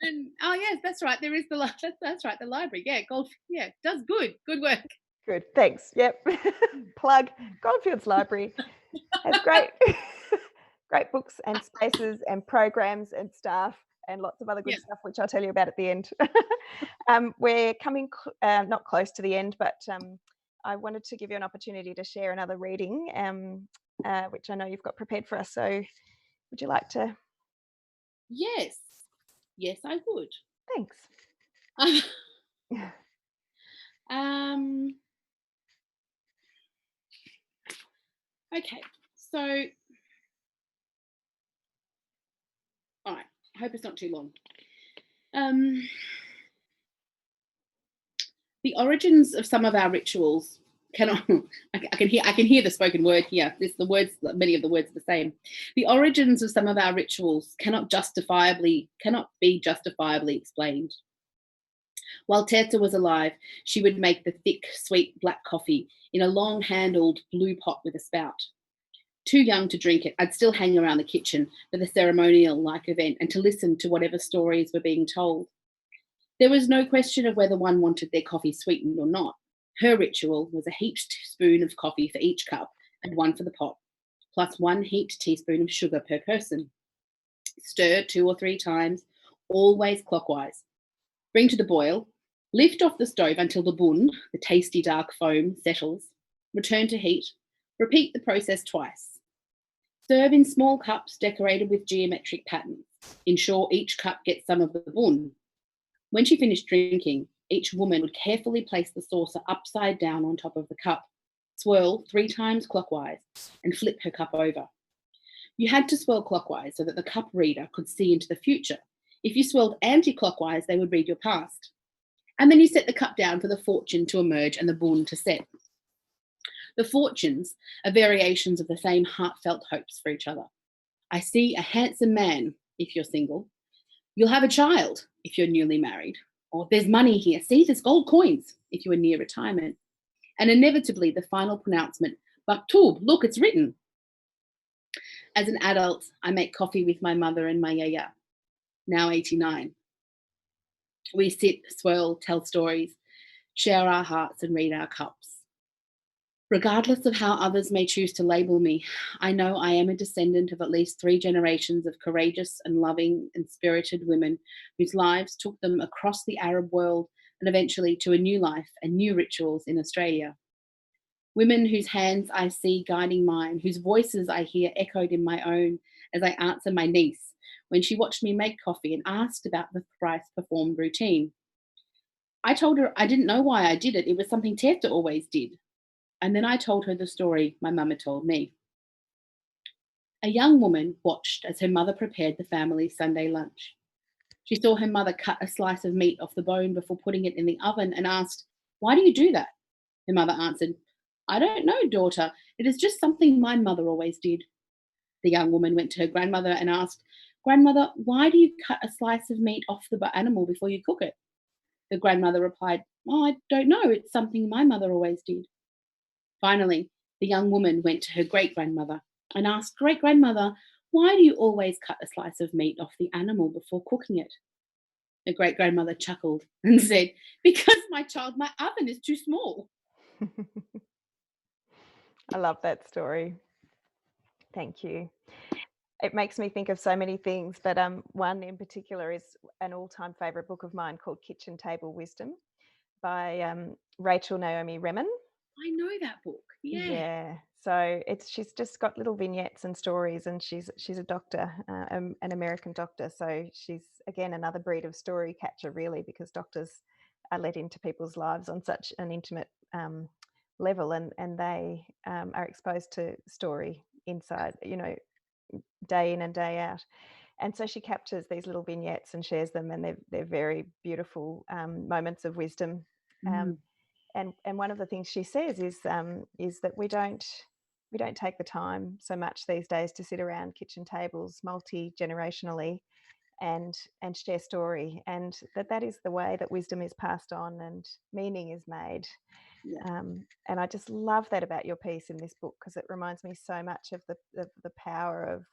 And oh yes, that's right. There is that's right. The library, does good work. Good, thanks. Yep. Plug. Goldfields Library has great books and spaces and programs and staff and lots of other good stuff, which I'll tell you about at the end. We're coming not close to the end, but I wanted to give you an opportunity to share another reading, which I know you've got prepared for us. So would you like to? Yes, I would. Thanks. Okay, so all right, I hope it's not too long. The origins of some of our rituals cannot. I can hear the spoken word here. Many of the words are the same. The origins of some of our rituals cannot be justifiably explained. While Teta was alive, she would make the thick, sweet black coffee in a long-handled blue pot with a spout. Too young to drink it, I'd still hang around the kitchen for the ceremonial-like event and to listen to whatever stories were being told. There was no question of whether one wanted their coffee sweetened or not. Her ritual was a heaped spoon of coffee for each cup and one for the pot, plus 1 heaped teaspoon of sugar per person. Stir 2 or 3 times, always clockwise. Bring to the boil. Lift off the stove until the bun, the tasty dark foam, settles. Return to heat. Repeat the process twice. Serve in small cups decorated with geometric patterns. Ensure each cup gets some of the bun. When she finished drinking, each woman would carefully place the saucer upside down on top of the cup, swirl 3 times clockwise, and flip her cup over. You had to swirl clockwise so that the cup reader could see into the future. If you swirled anti-clockwise, they would read your past. And then you set the cup down for the fortune to emerge and the bun to set. The fortunes are variations of the same heartfelt hopes for each other. I see a handsome man, if you're single. You'll have a child, if you're newly married. Or there's money here. See, there's gold coins, if you are near retirement. And inevitably, the final pronouncement, Maktub, look, it's written. As an adult, I make coffee with my mother and my yaya, now 89. We sit, swirl, tell stories, share our hearts, and read our cups. Regardless of how others may choose to label me, I know I am a descendant of at least 3 generations of courageous and loving and spirited women whose lives took them across the Arab world and eventually to a new life and new rituals in Australia. Women whose hands I see guiding mine, whose voices I hear echoed in my own as I answer my niece when she watched me make coffee and asked about the thrice performed routine. I told her I didn't know why I did it. It was something Teta always did. And then I told her the story my mama told me. A young woman watched as her mother prepared the family Sunday lunch. She saw her mother cut a slice of meat off the bone before putting it in the oven and asked, "Why do you do that?" Her mother answered, "I don't know, daughter. It is just something my mother always did." The young woman went to her grandmother and asked, "Grandmother, why do you cut a slice of meat off the animal before you cook it?" The grandmother replied, "Oh, I don't know. It's something my mother always did." Finally, the young woman went to her great grandmother and asked, "Great grandmother, why do you always cut a slice of meat off the animal before cooking it?" The great grandmother chuckled and said, "Because, my child, my oven is too small." I love that story. Thank you. It makes me think of so many things, but one in particular is an all-time favorite book of mine called Kitchen Table Wisdom by Rachel Naomi Remen. I know that book. Yeah. Yeah, so she's just got little vignettes and stories, and she's a doctor, an American doctor. So she's again another breed of story catcher, really, because doctors are let into people's lives on such an intimate level, and they are exposed to story inside, day in and day out. And so she captures these little vignettes and shares them, and they're very beautiful moments of wisdom. Um, Mm, and one of the things she says is that we don't take the time so much these days to sit around kitchen tables multi-generationally and share story, and that is the way that wisdom is passed on and meaning is made. yeah. And I just love that about your piece in this book, because it reminds me so much of the power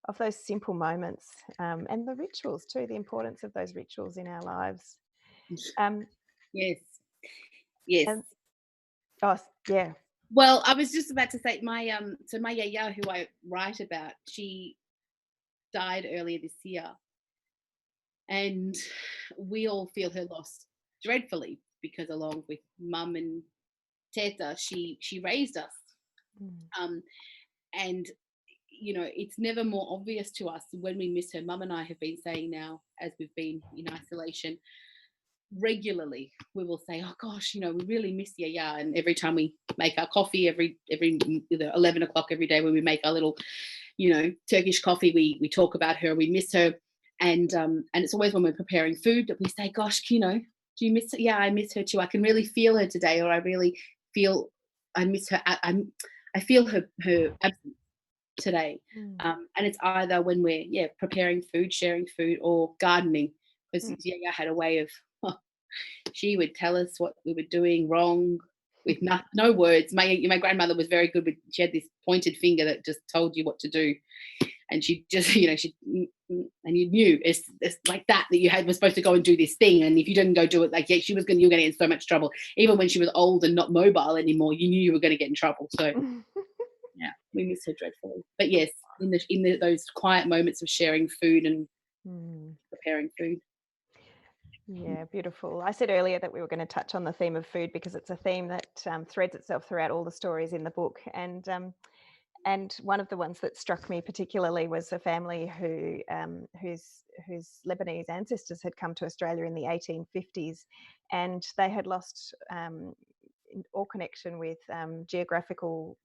of those simple moments, and the rituals too, the importance of those rituals in our lives. Um, Yes. Yes. and oh yeah. Well, I was just about to say my yaya who I write about, she died earlier this year, and we all feel her loss dreadfully because along with mum and Teta, she raised us. Mm. Um, and it's never more obvious to us when we miss her. Mum and I have been saying now, as we've been in isolation, regularly we will say, "Oh gosh, we really miss Yaya." And every time we make our coffee, every 11 o'clock every day when we make our little Turkish coffee, we talk about her, we miss her. And it's always when we're preparing food that we say, "Gosh, do you miss her?" "Yeah, I miss her too. I can really feel her today," or "I really feel I miss her. I feel her absence today." Mm. And it's either when we're preparing food, sharing food, or gardening, because Mm. Yaya had a way of she would tell us what we were doing wrong with no words. My grandmother was very good with. She had this pointed finger that just told you what to do, and she just she and you knew it's like that you were supposed to go and do this thing, and if you didn't go do it, you were going to get in so much trouble. Even when she was old and not mobile anymore, you knew you were going to get in trouble. So yeah, we miss her dreadfully. But yes, in those quiet moments of sharing food and Mm. preparing food. Yeah, beautiful. I said earlier that we were going to touch on the theme of food because it's a theme that threads itself throughout all the stories in the book. And one of the ones that struck me particularly was a family whose Lebanese ancestors had come to Australia in the 1850s, and they had lost all connection with geographical,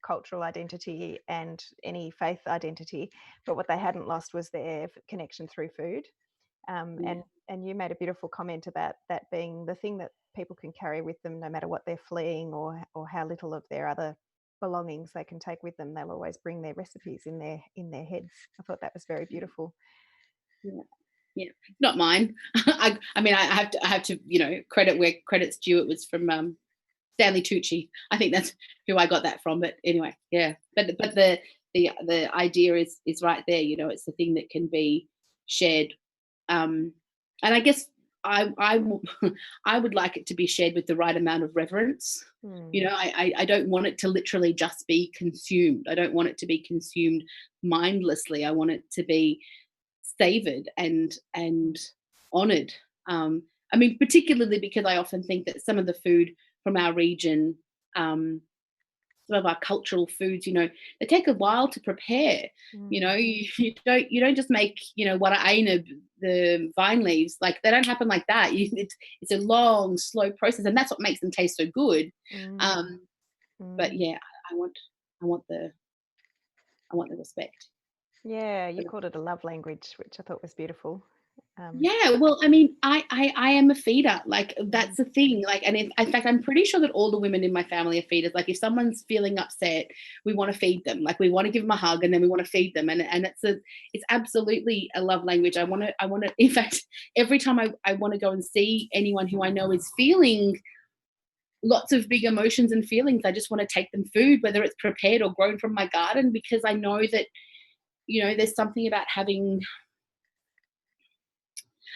cultural identity and any faith identity. But what they hadn't lost was their connection through food. Um, Yeah, and and you made a beautiful comment about that being the thing that people can carry with them, no matter what they're fleeing or how little of their other belongings they can take with them. They'll always bring their recipes in their heads. I thought that was very beautiful. yeah, yeah. Not mine. I mean, I have to credit where credit's due. It was from Stanley Tucci. I think that's who I got that from. But anyway, yeah. But the idea is right there. You know, it's the thing that can be shared. And I guess I would like it to be shared with the right amount of reverence. You Mm. know, I don't want it to literally just be consumed. I don't want it to be consumed mindlessly. I want it to be savored and honored. I mean, particularly because I often think that some of the food from our region, some of our cultural foods, you know, they take a while to prepare. You know, Mm. you don't just make, you know, what I ate, the vine leaves, like they don't happen like that. It's a long, slow process, and that's what makes them taste so good. Mm. Um, but Mm. yeah, I want I want the I want the respect. Yeah, you called it a love language, which I thought was beautiful. Um, Yeah, well, I mean, I am a feeder. Like mm. that's the thing. Like, and in fact, I'm pretty sure that all the women in my family are feeders. Like, if someone's feeling upset, we want to feed them. Like, we want to give them a hug, and then we want to feed them. And it's absolutely a love language. I want to. In fact, every time I want to go and see anyone who I know is feeling lots of big emotions and feelings, I just want to take them food, whether it's prepared or grown from my garden, because I know that, you know, there's something about having,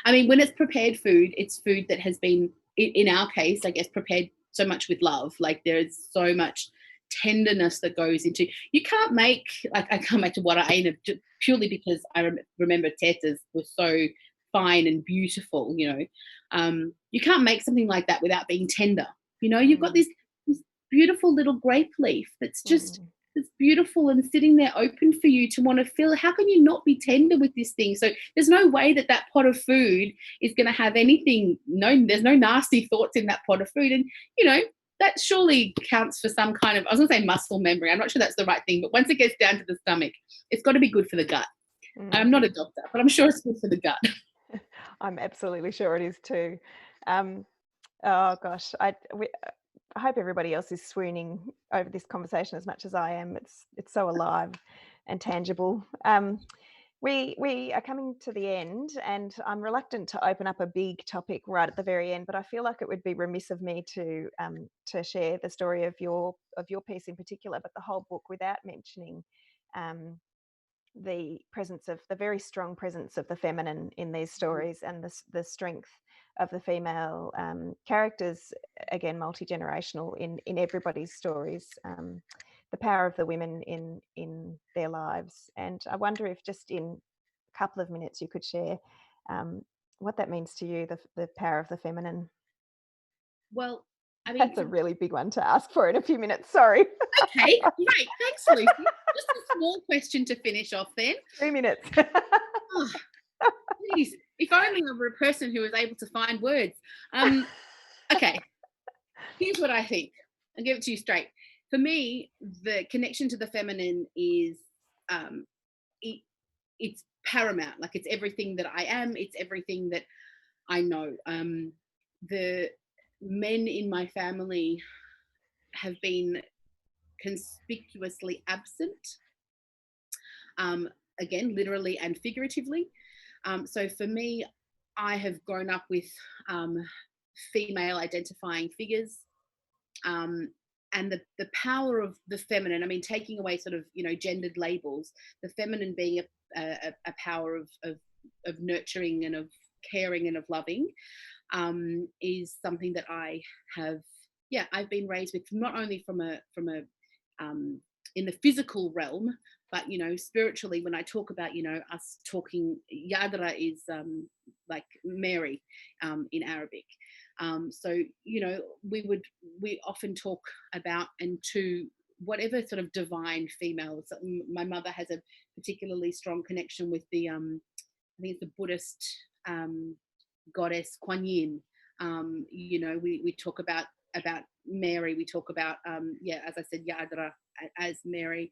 I mean, when it's prepared food, it's food that has been, in our case, I guess, prepared so much with love. Like there's so much tenderness that goes into. You can't make, like, I come back to what I ate purely because I remember tetas were so fine and beautiful. You know, you can't make something like that without being tender. You know, you've got Mm. this beautiful little grape leaf that's just, Mm. it's beautiful and sitting there open for you to want to feel. How can you not be tender with this thing? So there's no way that that pot of food is going to have anything. No, there's no nasty thoughts in that pot of food. And you know, that surely counts for some kind of, I was going to say muscle memory. I'm not sure that's the right thing, but once it gets down to the stomach, it's got to be good for the gut. I'm Mm. not a doctor, but I'm sure it's good for the gut. I'm absolutely sure it is too. Um, oh gosh, I hope everybody else is swooning over this conversation as much as I am. It's so alive and tangible. We are coming to the end, and I'm reluctant to open up a big topic right at the very end. But I feel like it would be remiss of me to share the story of your piece in particular, but the whole book without mentioning um, the very strong presence of the feminine in these stories, and the strength of the female characters, again multi-generational in everybody's stories, the power of the women in their lives. And I wonder if just in a couple of minutes you could share um, what that means to you, the power of the feminine. Well, I mean, That's a really big one to ask for in a few minutes, sorry. okay, great. Thanks, Lucy. Just a small question to finish off then. 3 minutes. Oh, geez, if only I were a person who was able to find words. Okay, here's what I think. I'll give it to you straight. For me, the connection to the feminine is um, it, it's paramount. Like it's everything that I am. It's everything that I know. The men in my family have been conspicuously absent. Um, Again, literally and figuratively. So for me, I have grown up with um, female identifying figures, um, and the power of the feminine. I mean, taking away sort of, you know, gendered labels, the feminine being a power of nurturing and of caring and of loving, is something that I have. Yeah, I've been raised with, not only from a um, in the physical realm, but you know, spiritually. When I talk about, you know, us talking, Yadra is like Mary in Arabic. So you know, we often talk about and to whatever sort of divine female. So my mother has a particularly strong connection with the I think it's the Buddhist um, goddess Kuan Yin. You know, we talk about Mary. We talk about yeah, as I said, Yadra as Mary,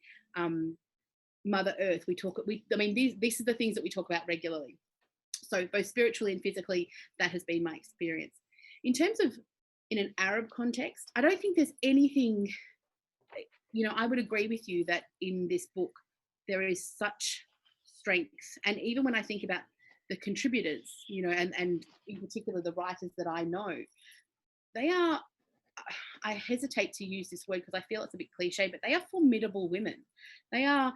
Mother Earth. I mean, these are the things that we talk about regularly. So both spiritually and physically, that has been my experience. In terms of in an Arab context, I don't think there's anything. You know, I would agree with you that in this book there is such strength, and even when I think about the contributors, you know, and in particular the writers that I know, they are, I hesitate to use this word because I feel it's a bit cliche, but they are formidable women. They are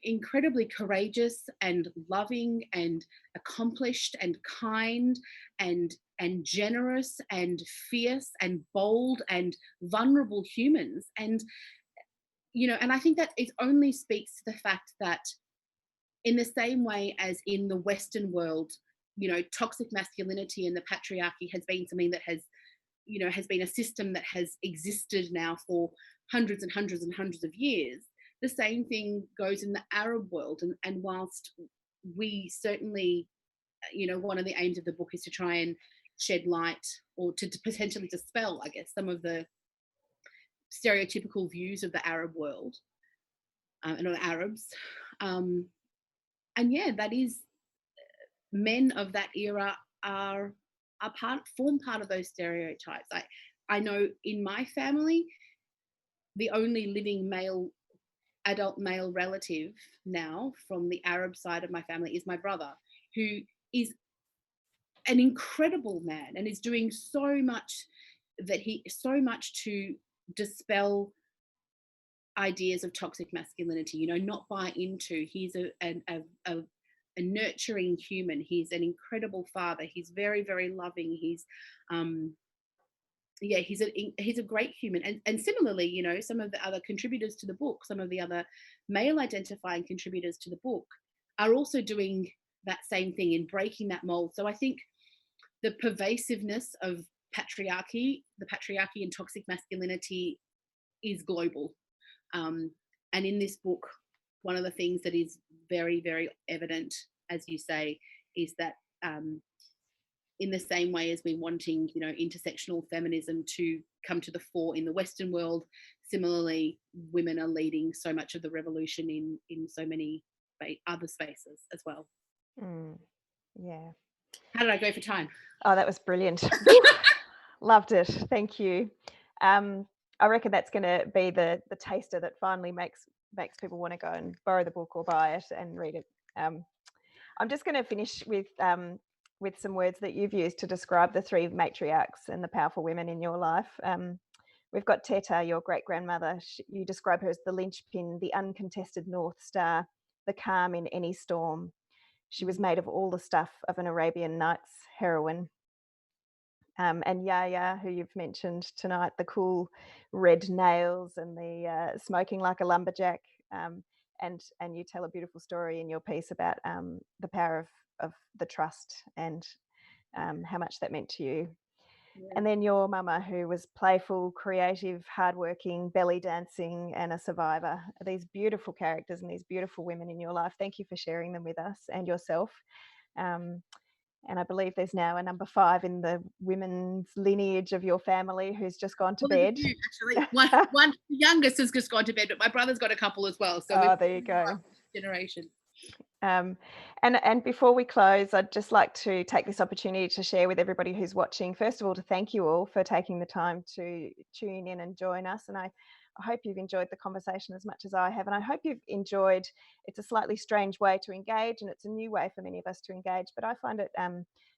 incredibly courageous and loving and accomplished and kind and generous and fierce and bold and vulnerable humans. And I think that it only speaks to the fact that, in the same way as in the Western world, toxic masculinity and the patriarchy has been something that has been a system that has existed now for hundreds and hundreds and hundreds of years. The same thing goes in the Arab world. And whilst we certainly, one of the aims of the book is to try and shed light, or to potentially dispel, I guess, some of the stereotypical views of the Arab world, and on Arabs. Um, and yeah, that is, men of that era form part of those stereotypes. I know in my family, the only living adult male relative now from the Arab side of my family is my brother, who is an incredible man and is doing so much to dispel ideas of toxic masculinity, not buy into. He's a nurturing human. He's an incredible father. He's very, very loving. He's a great human. And similarly, some of the other contributors to the book, some of the other male identifying contributors to the book, are also doing that same thing in breaking that mold. So I think the pervasiveness of the patriarchy and toxic masculinity is global. And in this book, one of the things that is very, very evident, as you say, is that, in the same way as we're wanting, intersectional feminism to come to the fore in the Western world, similarly, women are leading so much of the revolution in so many other spaces as well. Yeah. How did I go for time? Oh, that was brilliant. Loved it. Thank you. I reckon that's going to be the taster that finally makes people want to go and borrow the book or buy it and read it. I'm just going to finish with some words that you've used to describe the three matriarchs and the powerful women in your life. We've got Teta, your great-grandmother. You describe her as the linchpin, the uncontested North Star, the calm in any storm. She was made of all the stuff of an Arabian Nights heroine. And Yaya, who you've mentioned tonight, the cool red nails and the smoking like a lumberjack. And you tell a beautiful story in your piece about the power of the trust and how much that meant to you. Yeah. And then your mama, who was playful, creative, hardworking, belly dancing, and a survivor. These beautiful characters and these beautiful women in your life. Thank you for sharing them with us and yourself. And I believe there's now a number 5 in the women's lineage of your family who's just gone to bed. Actually, one the youngest has just gone to bed, but my brother's got a couple as well. So there you go. Generation. And before we close, I'd just like to take this opportunity to share with everybody who's watching, first of all, to thank you all for taking the time to tune in and join us. And I hope you've enjoyed the conversation as much as I have. And I hope you've enjoyed, it's a slightly strange way to engage, and it's a new way for many of us to engage, but I find it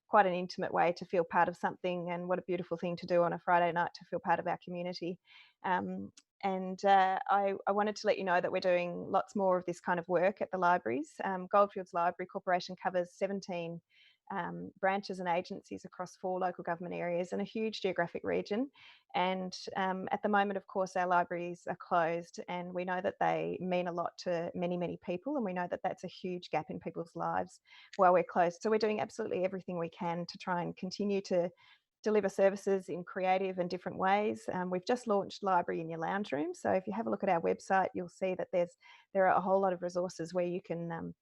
quite an intimate way to feel part of something, and what a beautiful thing to do on a Friday night, to feel part of our community. I wanted to let you know that we're doing lots more of this kind of work at the libraries. Goldfields Library Corporation covers 17 branches and agencies across 4 local government areas and a huge geographic region. And at the moment, of course, our libraries are closed, and we know that they mean a lot to many, many people, and we know that that's a huge gap in people's lives while we're closed. So we're doing absolutely everything we can to try and continue to deliver services in creative and different ways. We've just launched Library in Your Lounge Room. So if you have a look at our website, you'll see that there are a whole lot of resources where you can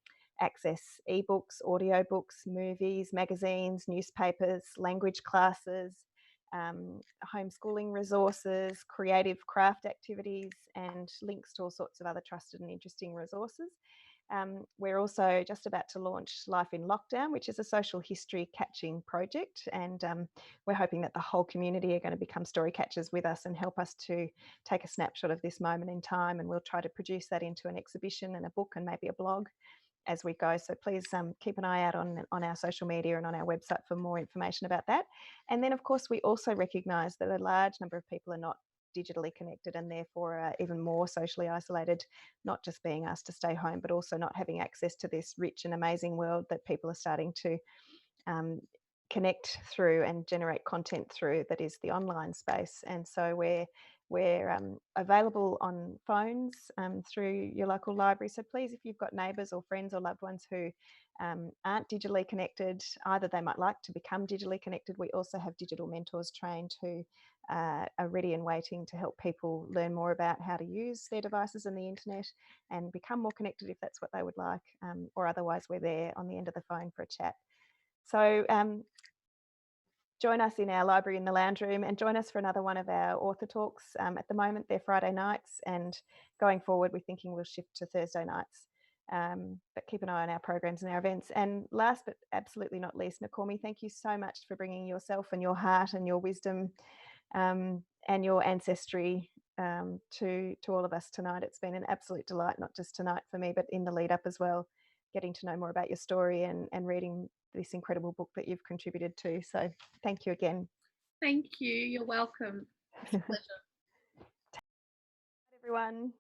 access eBooks, audiobooks, movies, magazines, newspapers, language classes, homeschooling resources, creative craft activities, and links to all sorts of other trusted and interesting resources. We're also just about to launch Life in Lockdown, which is a social history catching project. And we're hoping that the whole community are going to become story catchers with us and help us to take a snapshot of this moment in time. And we'll try to produce that into an exhibition and a book and maybe a blog as we go. So please keep an eye out on our social media and on our website for more information about that. And then, of course, we also recognise that a large number of people are not digitally connected and therefore are even more socially isolated, not just being asked to stay home, but also not having access to this rich and amazing world that people are starting to connect through and generate content through, that is the online space. And so we're available on phones through your local library. So please, if you've got neighbours or friends or loved ones who aren't digitally connected, either they might like to become digitally connected. We also have digital mentors trained who are ready and waiting to help people learn more about how to use their devices and the internet and become more connected if that's what they would like, or otherwise we're there on the end of the phone for a chat. So join us in our library in the lounge room and join us for another one of our author talks. At the moment, they're Friday nights, and going forward, we're thinking we'll shift to Thursday nights. But keep an eye on our programs and our events. And last but absolutely not least, Nokomi, thank you so much for bringing yourself and your heart and your wisdom and your ancestry to all of us tonight. It's been an absolute delight, not just tonight for me, but in the lead up as well, getting to know more about your story and reading this incredible book that you've contributed to. So thank you again. Thank you. You're welcome. It's a pleasure. Everyone.